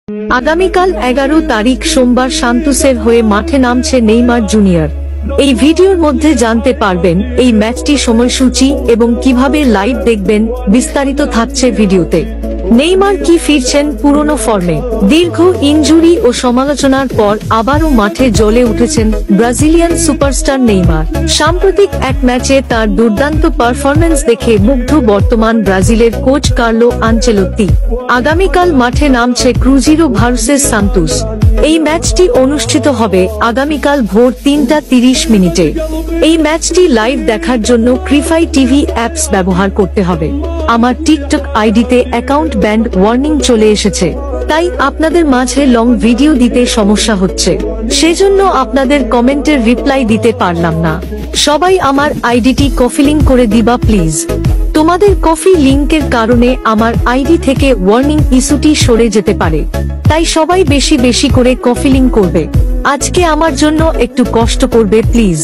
আগামীকাল 11 তারিখ সোমবার সান্তোসের হয়ে মাঠে নামছে নেইমার জুনিয়র। এই ভিডিওর মধ্যে জানতে পারবেন এই ম্যাচটি সময়সূচি এবং কিভাবে লাইভ দেখবেন, বিস্তারিত থাকছে ভিডিওতে। নেইমার কি ফিরছেন পুরনো ফর্মে? দীর্ঘ ইনজুরি ও সমালোচনার পর আবারও মাঠে জ্বলে উঠেছেন ব্রাজিলিয়ান সুপারস্টার নেইমার। সাম্প্রতিক এক ম্যাচে তার দুর্দান্ত পারফরম্যান্স দেখে মুগ্ধ বর্তমান ব্রাজিলের কোচ কার্লো আনচেলোত্তি। আগামীকাল মাঠে নামছে ক্রুজিরো ভার্সেস সান্তোস। এই ম্যাচটি অনুষ্ঠিত হবে আগামীকাল ভোর 3:30 এই ম্যাচটি লাইভ দেখার জন্য ক্রিফাই টিভি অ্যাপস ব্যবহার করতে হবে। আমার টিকটক আইডিতে অ্যাকাউন্ট ব্যান্ড ওয়ার্নিং চলে এসেছে, তাই আপনাদের মাঝে লং ভিডিও দিতে সমস্যা হচ্ছে, সেজন্য আপনাদের কমেন্টের রিপ্লাই দিতে পারলাম না। সবাই আমার আইডিটি কপি লিংক করে দিবা প্লিজ। তোমাদের কপি লিংকের কারণে আমার আইডি থেকে ওয়ার্নিং ইস্যুটি সরে যেতে পারে, তাই সবাই বেশি বেশি করে কপি লিংক করবে। আজকে আমার জন্য একটু কষ্ট করবে প্লিজ।